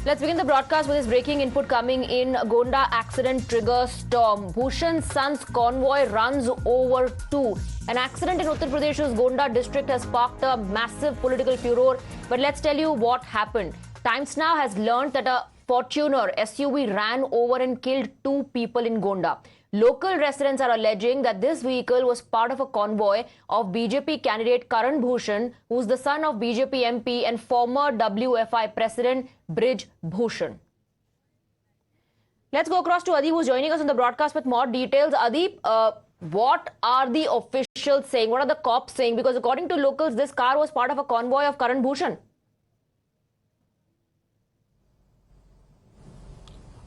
Let's begin the broadcast with this breaking input coming in. Gonda accident triggers storm. Bhushan's son's convoy runs over two. An accident in Uttar Pradesh's Gonda district has sparked a massive political furor. But let's tell you what happened. Times Now has learned that a Fortuner SUV ran over and killed two people in Gonda. Local residents are alleging that this vehicle was part of a convoy of BJP candidate Karan Bhushan, who's the son of BJP MP and former WFI president Brij Bhushan. Let's go across to Adib, who's joining us on the broadcast with more details. Adib, what are the officials saying? What are the cops saying? Because according to locals, this car was part of a convoy of Karan Bhushan.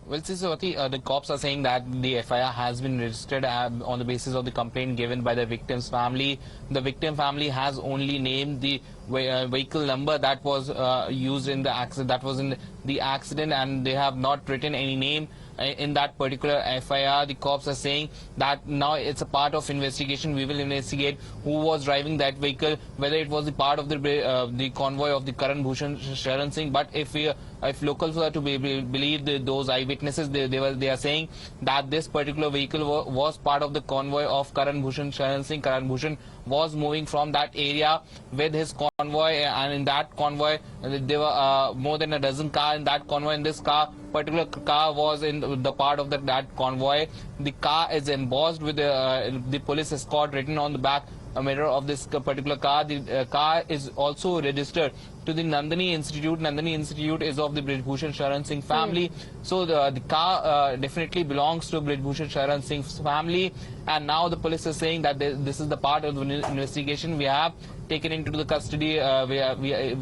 Well, Swati, the cops are saying that the FIR has been registered on the basis of the complaint given by the victim's family. The victim family has only named the vehicle number that was used in the accident, and they have not written any name in that particular FIR. The cops are saying that now it's a part of investigation. We will investigate who was driving that vehicle, whether it was the part of the convoy of the Karan Bhushan Sharan Singh. But if locals were to believe those eyewitnesses, they are saying that this particular vehicle was part of the convoy of Karan Bhushan Sharan Singh. Karan Bhushan was moving from that area with his convoy, and in that convoy there were more than a dozen cars in that convoy. In this particular car was in the part of that convoy. The car is embossed with the police escort written on the back mirror of this particular car. The car is also registered to the Nandini Institute. Nandini Institute is of the Brij Bhushan Sharan Singh family. So the car definitely belongs to Brij Bhushan Sharan Singh's family. And now the police is saying that this is the part of the investigation. We have taken into the custody. We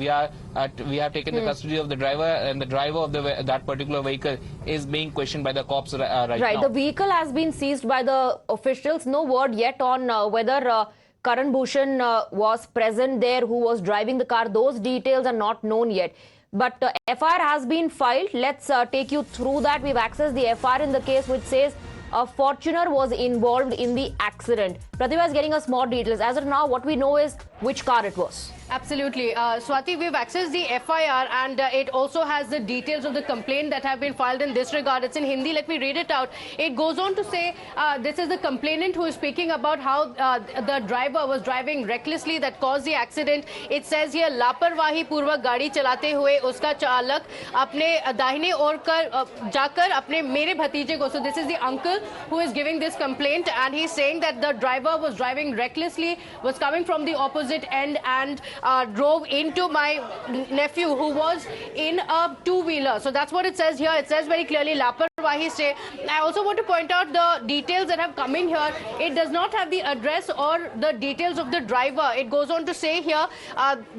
have taken the custody of the driver, and the driver of that particular vehicle is being questioned by the cops right now. The vehicle has been seized by the officials. No word yet on whether Karan Bhushan was present there, who was driving the car. Those details are not known yet. But FIR has been filed. Let's take you through that. We've accessed the FIR in the case which says a Fortuner was involved in the accident. Pratibha is getting us more details. As of now, what we know is which car it was. Absolutely. Swati, we've accessed the FIR, and it also has the details of the complaint that have been filed in this regard. It's in Hindi. Let me read it out. It goes on to say, this is the complainant who is speaking about how the driver was driving recklessly that caused the accident. It says here, लापरवाही पूर्वक गाड़ी चलाते हुए उसका चालक अपने दाहिने ओर जाकर अपने मेरे भतीजे को. So this is the uncle who is giving this complaint, and he's saying that the driver was driving recklessly, was coming from the opposite end, and drove into my nephew who was in a two-wheeler. So that's what it says here. It says very clearly लापरवाही से. I also want to point out the details that have come in here. It does not have the address or the details of the driver. It goes on to say here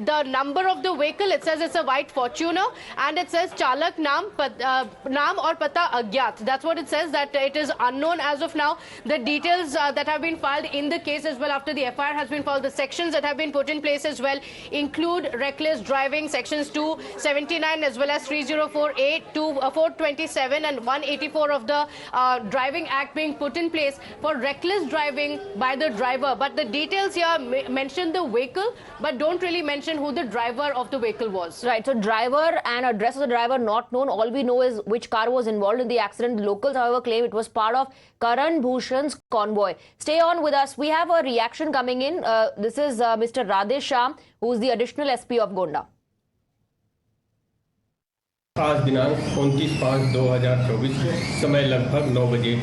the number of the vehicle. It says it's a white Fortuner, and it says चालक नाम और पता अज्ञात. That's what it says, that it is unknown as of now. The details that have been filed in the case as well after the FIR has been filed, the sections that have been put in place as well include reckless driving, sections 279 as well as 3048, 427 and 184 of the Driving Act being put in place for reckless driving by the driver. But the details here mention the vehicle, but don't really mention who the driver of the vehicle was. Right, so driver and address of the driver not known. All we know is which car was involved in the accident. The locals, however, claim it was part of Karan Bhushan's convoy. Stay on with us. We have a reaction coming in. This is Mr. Radhe Shyam, who is the additional SP of Gonda. आज दिनांक 29/5/2024 को समय लगभग 9 बजे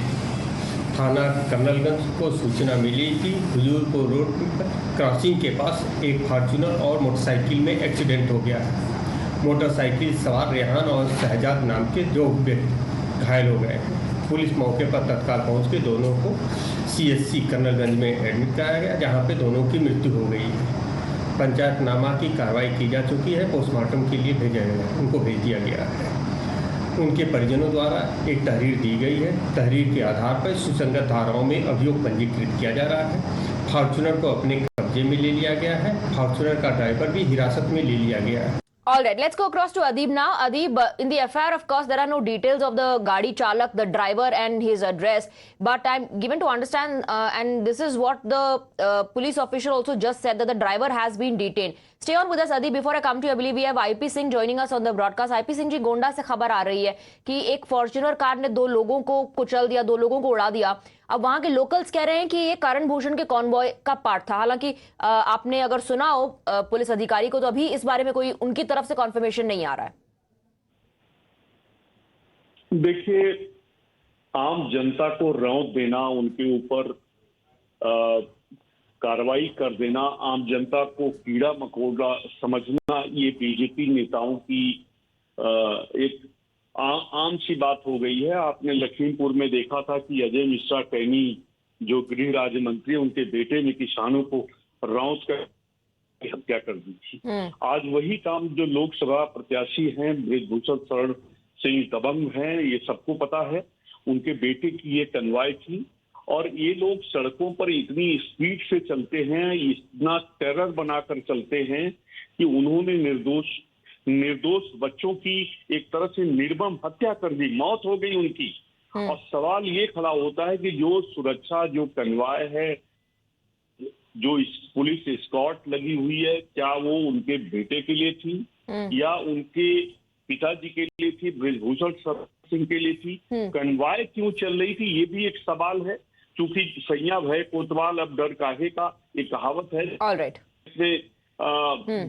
थाना कर्नलगंज को सूचना मिली कि हुजूरपुर रोड पर क्रॉसिंग के पास एक फॉर्च्यूनर और मोटरसाइकिल में एक्सीडेंट हो गया है। मोटरसाइकिल सवार रेहान और शहजाद नाम के 2 व्यक्ति घायल हो गए। पुलिस मौके पर तत्काल पहुंच के दोनों को CSC कर्नलगंज में एडमिट कराया गया, जहां पे दोनों की मृत्यु हो गई है। पंचायतनामा की कार्रवाई की जा चुकी है। पोस्टमार्टम के लिए उनको भेज दिया गया है। उनके परिजनों द्वारा एक तहरीर दी गई है। तहरीर के आधार पर सुसंगत धाराओं में अभियोग पंजीकृत किया जा रहा है। फॉर्च्यूनर को अपने कब्जे में ले लिया गया है। फॉर्च्यूनर का ड्राइवर भी हिरासत में ले लिया गया है। All right, let's go across to Adib now. Adib, in the affair, of course, there are no details of the Gadi Chalak, the driver, and his address. But I'm given to understand, and this is what the police official also just said, that the driver has been detained. Stay on with us, Adib. Before I come to you, I believe we have IP Singh joining us on the broadcast. IP Singh जी, गोंडा से खबर आ रही है कि एक Fortuner car ने 2 लोगों को कुचल दिया, 2 लोगों को उड़ा दिया. अब वहां के लोकल्स कह रहे हैं कि ये करण भूषण के कॉन्वॉय का पार्ट था. हालांकि आपने अगर सुना हो पुलिस अधिकारी को, तो अभी इस बारे में कोई उनकी तरफ से कॉन्फर्मेशन नहीं आ रहा है. देखिए, आम जनता को रौंद देना, उनके ऊपर कार्रवाई कर देना, आम जनता को कीड़ा मकोड़ा समझना, ये बीजेपी नेताओं की एक आम सी बात हो गई है. आपने लखीमपुर में देखा था कि अजय मिश्रा टैनी, जो गृह राज्य मंत्री, उनके बेटे ने किसानों को रौंद कर हत्या कर दी थी. आज वही काम जो लोकसभा प्रत्याशी हैं बृजभूषण शरण सिंह दबंग हैं, ये सबको पता है, उनके बेटे की ये कन्वाय थी. और ये लोग सड़कों पर इतनी स्पीड से चलते हैं, इतना टेरर बनाकर चलते हैं कि उन्होंने निर्दोष बच्चों की एक तरह से निर्मम हत्या कर दी, मौत हो गई उनकी. और सवाल ये खड़ा होता है कि जो सुरक्षा, जो कन्वाय है, जो पुलिस एस्कॉर्ट लगी हुई है, क्या वो उनके बेटे के लिए थी या उनके पिताजी के लिए थी, बृजभूषण सिंह के लिए थी? कन्वाय क्यों चल रही थी, ये भी एक सवाल है. क्योंकि सैया भय कोतवाल अब डर काहे का, एक कहावत है. ऑलराइट,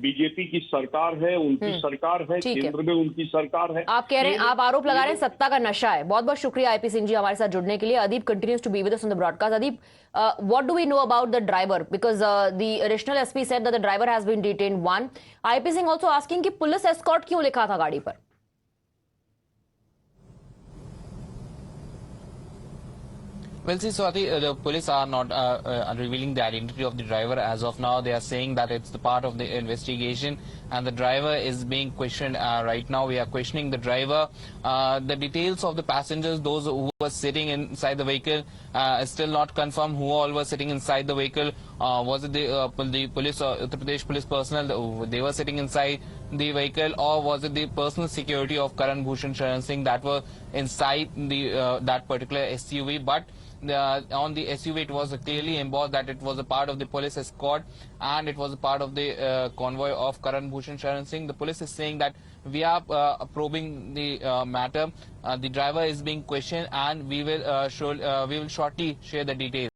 बीजेपी की सरकार है, उनकी सरकार है, केंद्र में उनकी सरकार है. आप कह रहे हैं, आप आरोप लगा रहे हैं सत्ता का नशा है. बहुत बहुत शुक्रिया आईपी सिंह जी हमारे साथ जुड़ने के लिए. Adeeb continues to be with us on the broadcast. Adeeb, what do we know about the driver? Because the additional SP said that the driver has been detained. One, IP Singh also asking कि police escort क्यों लिखा था गाड़ी पर? Well, see, Swati, the police are not revealing the identity of the driver as of now. They are saying that it's the part of the investigation, and the driver is being questioned right now. We are questioning the driver. The details of the passengers, those who were sitting inside the vehicle, is still not confirmed. Who all were sitting inside the vehicle? Was it the police, Uttar Pradesh police personnel? They were sitting inside the vehicle, or was it the personal security of Karan Bhushan Sharan Singh that were inside the that particular SUV? But on the SUV, it was clearly embossed that it was a part of the police escort and it was a part of the convoy of Karan Bhushan Sharan Singh. The police is saying that we are probing the matter. The driver is being questioned, and we will shortly share the details.